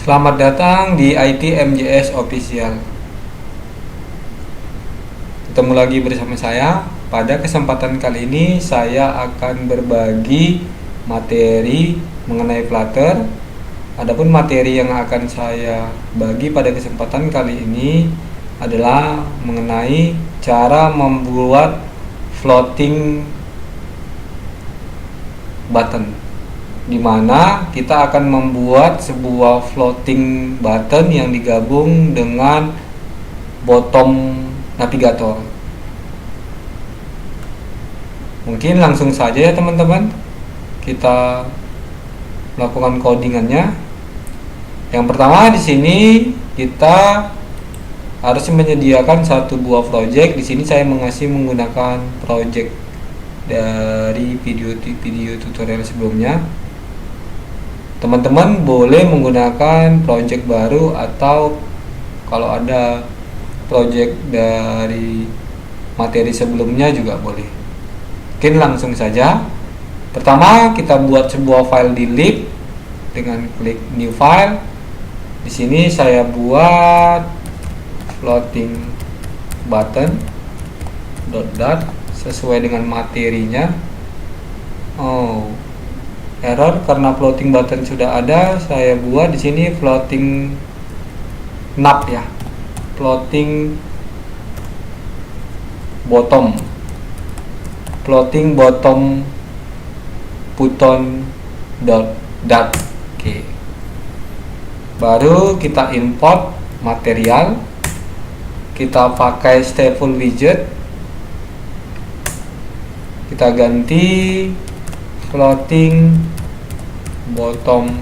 Selamat datang di IT MJS Official. Ketemu lagi bersama saya. Pada kesempatan kali ini saya akan berbagi materi mengenai Flutter. Adapun materi yang akan saya bagi pada kesempatan kali ini adalah mengenai cara membuat floating button, di mana kita akan membuat sebuah floating button yang digabung dengan bottom navigator. Mungkin langsung saja ya teman-teman, kita melakukan codingannya. Yang pertama di sini kita harus menyediakan satu buah project. Di sini saya menggunakan project dari video tutorial sebelumnya. Teman-teman boleh menggunakan project baru atau kalau ada project dari materi sebelumnya juga boleh. Mungkin langsung saja. Pertama kita buat sebuah file di lib dengan klik new file. Di sini saya buat floating button dot sesuai dengan materinya. Error karena floating button sudah ada. Saya buat di sini floating knob ya, floating bottom button dot. Oke. Baru kita import material, kita pakai stateful widget, kita ganti floating bottom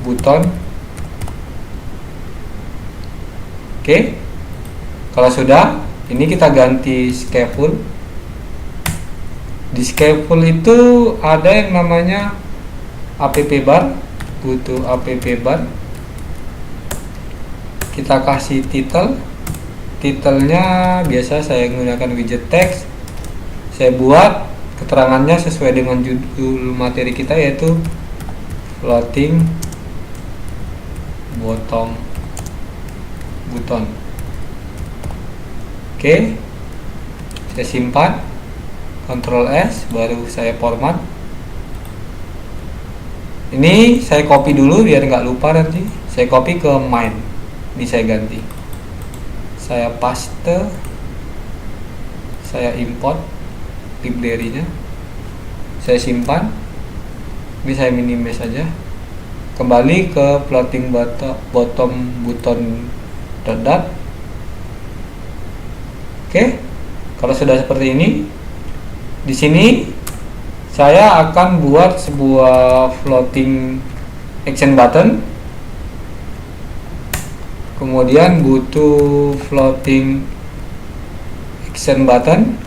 button. Oke. Kalau sudah, ini kita ganti scaffold. Di scaffold itu ada yang namanya app bar, butuh app bar. Kita kasih title. Titelnya biasa saya menggunakan widget text. Saya buat keterangannya sesuai dengan judul materi kita, yaitu floating bottom button. Oke, saya simpan, Ctrl S, baru saya format. Ini saya copy dulu biar nggak lupa nanti. Saya copy ke main. Ini saya ganti. Saya paste, saya import library-nya, saya simpan. Ini saya minimize saja. Kembali ke floating bottom button dot. Oke. Kalau sudah seperti ini, di sini saya akan buat sebuah floating action button. Kemudian butuh floating action button.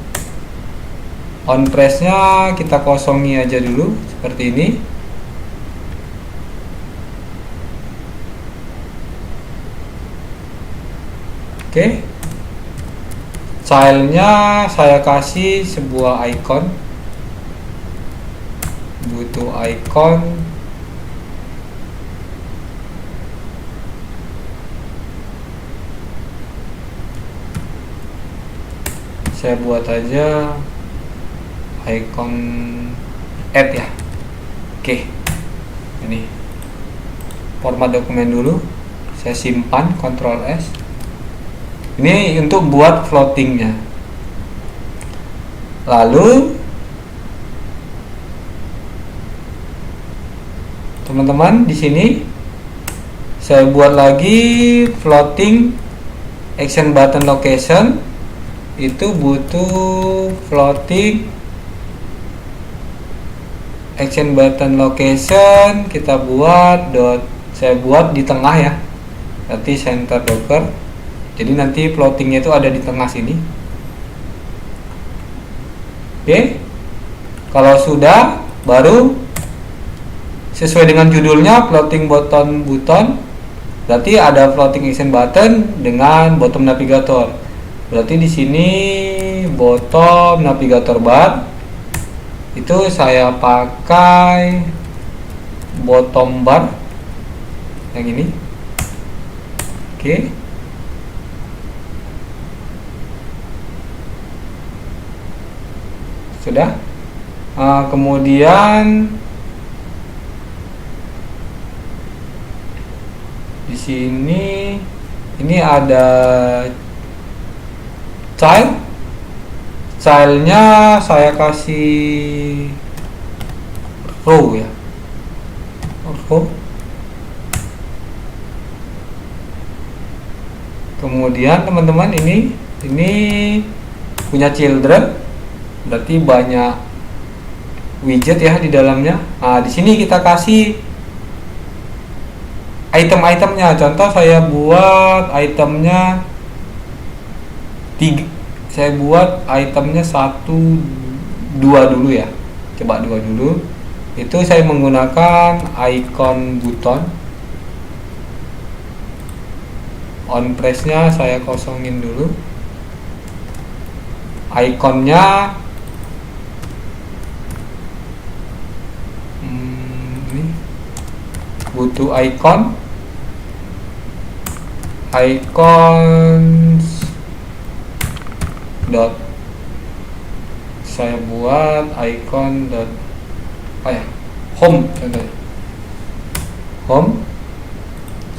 On press-nya kita kosongi aja dulu seperti ini. Oke. Style-nya saya kasih sebuah icon. Butuh icon. Saya buat aja icon add ya. Oke. Ini format dokumen dulu. Saya simpan, Ctrl S. Ini untuk buat floatingnya. Lalu teman-teman di sini saya buat lagi floating action button location. Itu butuh floating action button location. Kita buat saya buat di tengah ya, nanti center docker. Jadi nanti floatingnya itu ada di tengah sini. Oke. Kalau sudah, baru sesuai dengan judulnya floating button. Berarti ada floating action button dengan bottom navigator. Berarti di sini bottom navigator bar itu saya pakai bottom bar yang ini. Oke. Sudah. Kemudian di sini ini ada childnya saya kasih row ya, row. Kemudian teman-teman ini punya children, berarti banyak widget ya di dalamnya. Nah, di sini kita kasih item-itemnya. Contoh saya buat itemnya 3. Saya buat itemnya 1, 2 dulu ya. Coba 2 dulu. Itu saya menggunakan icon button. On press-nya saya kosongin dulu. Ikonnya ini butuh icons dot, saya buat icon dot home contohnya. Home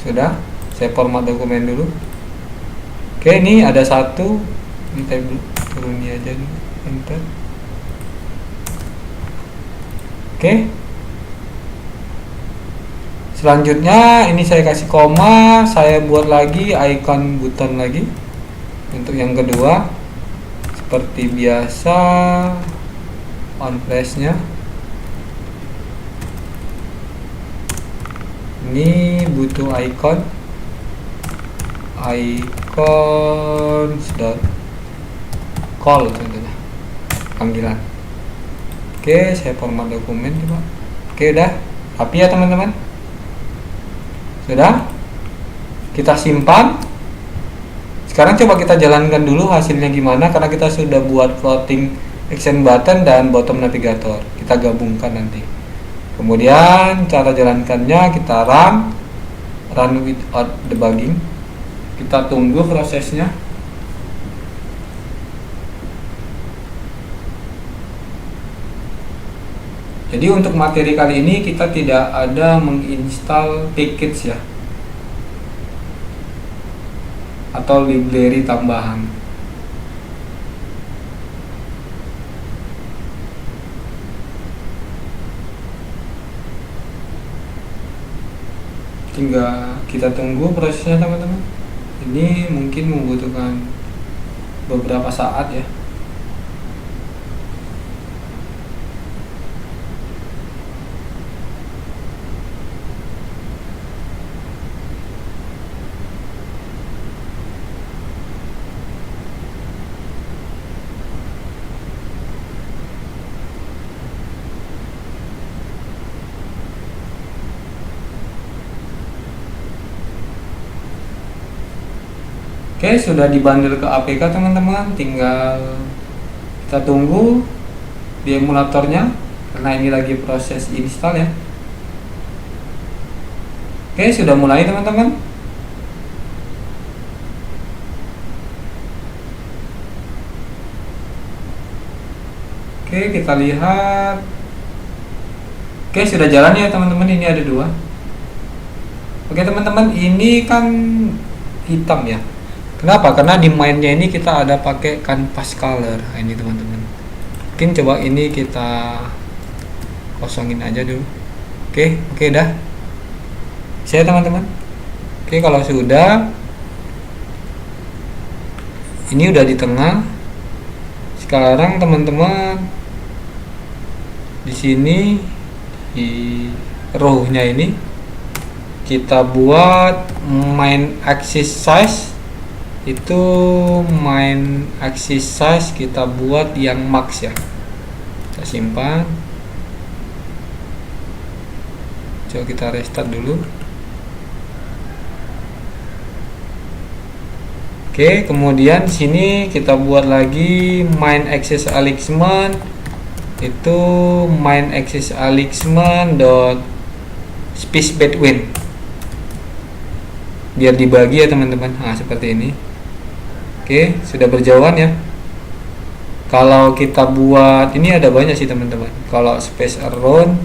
sudah. Saya format dokumen dulu. Oke, ini ada 1. Ini saya turun ini aja dulu. Enter. Oke. Selanjutnya ini saya kasih koma, saya buat lagi icon button lagi. Untuk yang kedua seperti biasa on press-nya. Ini butuh icons dot call contohnya, panggilan. Oke, saya format dokumen coba. Oke, udah rapi ya teman-teman. Sudah, kita simpan. Sekarang coba kita jalankan dulu hasilnya gimana, karena kita sudah buat floating action button dan bottom navigator. Kita gabungkan nanti. Kemudian cara jalankannya kita run without debugging. Kita tunggu prosesnya. Jadi untuk materi kali ini kita tidak ada menginstal package ya, atau library tambahan. Tinggal kita tunggu prosesnya teman-teman. Ini mungkin membutuhkan beberapa saat ya. Oke, sudah dibundle ke APK teman-teman, tinggal kita tunggu di emulatornya karena ini lagi proses install ya. Oke, sudah mulai teman-teman. Oke, kita lihat. Oke, sudah jalan ya teman-teman, ini ada 2. Oke teman-teman, ini kan hitam ya. Kenapa? Karena di mainnya ini kita ada pakai canvas color. Nah, ini teman-teman. Mungkin coba ini kita kosongin aja dulu. Oke, dah. Saya teman-teman. Oke, kalau sudah, ini udah di tengah. Sekarang teman-teman di sini di row-nya ini kita buat main axis size. Itu main axis size kita buat yang max ya. Kita simpan. Coba kita restart dulu. Oke, kemudian sini kita buat lagi main axis alignment. Itu main axis alignment dot space between, biar dibagi ya teman-teman. Nah seperti ini. Oke, sudah berjauhan ya. Kalau kita buat ini ada banyak sih teman-teman. Kalau space around,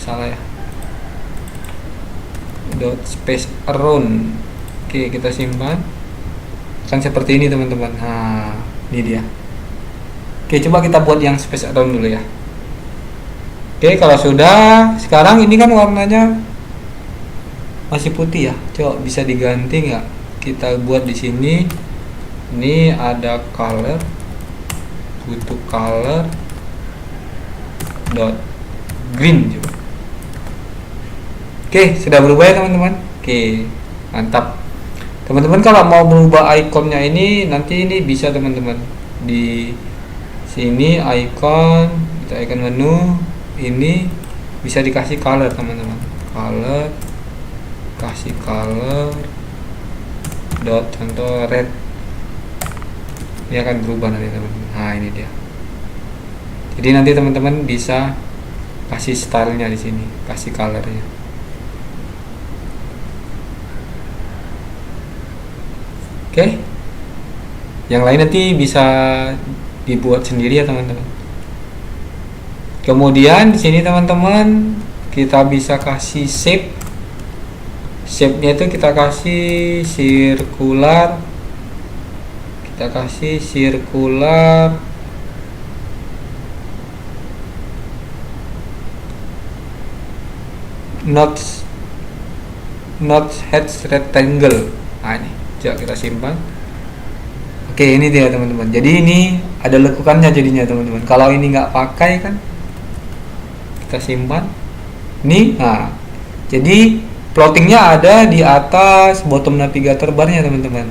salah ya. Dot space around. Oke, kita simpan. Kan seperti ini teman-teman. Nah, ini dia. Oke, coba kita buat yang space around dulu ya. Oke, kalau sudah, sekarang ini kan warnanya masih putih ya. Coba bisa diganti nggak? Kita buat di sini. Ini ada color, butuh color dot green juga. Oke, sudah berubah ya teman-teman. Oke, mantap. Teman-teman kalau mau berubah ikonnya ini, nanti ini bisa teman-teman di sini icon, kita icon menu ini bisa dikasih color teman-teman. Color, kasih color dot contoh red, ini akan berubah nanti teman-teman. Nah ini dia. Jadi nanti teman-teman bisa kasih stylenya di sini, kasih colornya. Oke, yang lain nanti bisa dibuat sendiri ya teman-teman. Kemudian di sini teman-teman kita bisa kasih shape. Shape-nya itu kita kasih circular. Kita kasih circular not head rectangle. Nah ini, coba kita simpan. Oke, ini dia teman-teman. Jadi ini ada lekukannya jadinya teman-teman. Kalau ini nggak pakai kan, kita simpan. Nih, nah, jadi plottingnya ada di atas bottom navigator barnya teman-teman,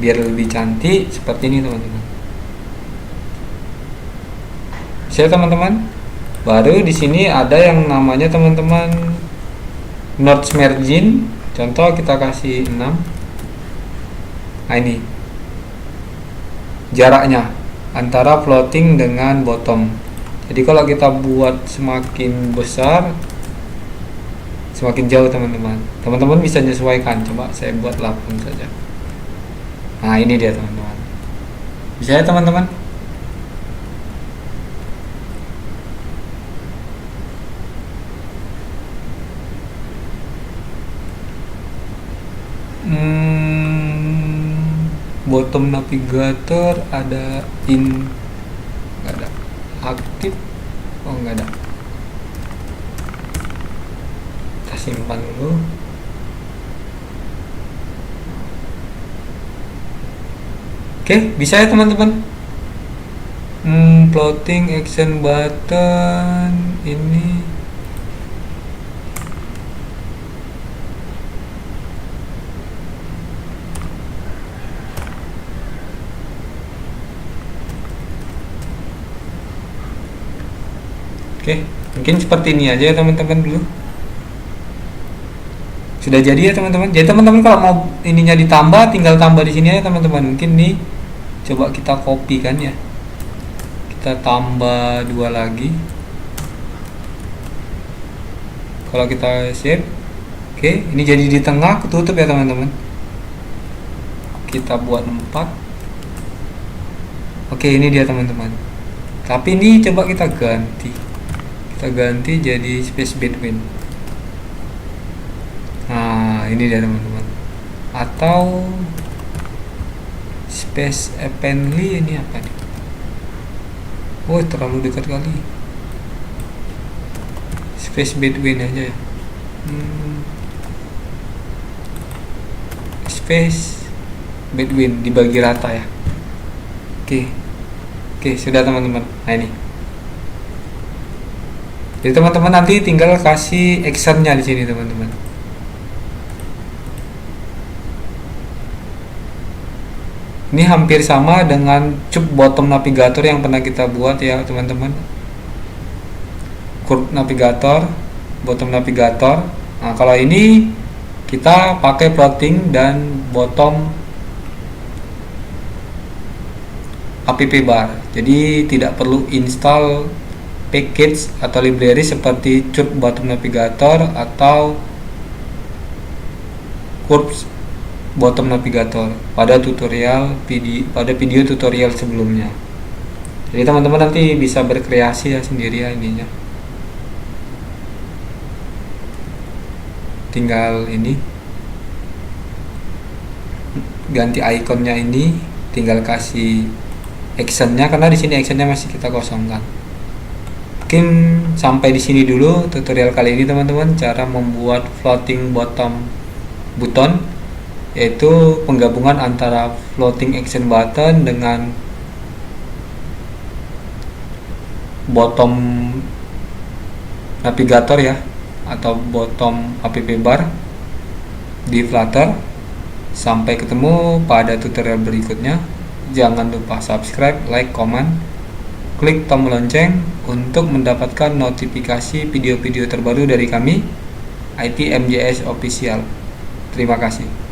biar lebih cantik seperti ini teman-teman. Bisa teman-teman. Baru di sini ada yang namanya teman-teman notch margin. Contoh kita kasih 6. Nah ini jaraknya antara plotting dengan bottom. Jadi kalau kita buat semakin besar, semakin jauh teman-teman. Teman-teman bisa menyesuaikan. Coba saya buat 8 saja. Nah ini dia teman-teman. Bisa ya teman-teman. Bottom navigator ada nggak ada, aktif, oh nggak ada. Kita simpan dulu. Oke, bisa ya teman-teman. Plotting action button ini oke, mungkin seperti ini aja ya teman-teman dulu. Sudah jadi ya teman-teman. Jadi teman-teman kalau mau ininya ditambah, tinggal tambah di sini ya teman-teman. Mungkin nih coba kita copy kan ya. Kita tambah 2 lagi. Kalau kita save, oke, ini jadi di tengah, ketutup ya teman-teman. Kita buat 4. Oke, ini dia teman-teman. Tapi ini coba kita ganti. Kita ganti jadi space between. Nah ini dia teman-teman. Atau space appendly, ini apa nih? Oh terlalu dekat kali. Space between aja ya. Space between dibagi rata ya. Oke, sudah teman-teman. Nah ini. Jadi teman-teman nanti tinggal kasih actionnya di sini teman-teman. Ini hampir sama dengan cube bottom navigator yang pernah kita buat ya teman-teman. Curve navigator, bottom navigator. Nah kalau ini kita pakai plotting dan bottom app bar. Jadi tidak perlu install package atau library seperti Curve Bottom Navigator atau Curves Bottom Navigator pada video tutorial sebelumnya. Jadi teman-teman nanti bisa berkreasi ya sendiri ya ininya. Tinggal ini ganti ikonnya, ini tinggal kasih actionnya karena di sini actionnya masih kita kosongkan. Mungkin sampai di sini dulu tutorial kali ini teman-teman, cara membuat floating bottom button, yaitu penggabungan antara floating action button dengan bottom navigator ya, atau bottom app bar di Flutter. Sampai ketemu pada tutorial berikutnya. Jangan lupa subscribe, like, comment, klik tombol lonceng untuk mendapatkan notifikasi video-video terbaru dari kami IT MJS Official. Terima kasih.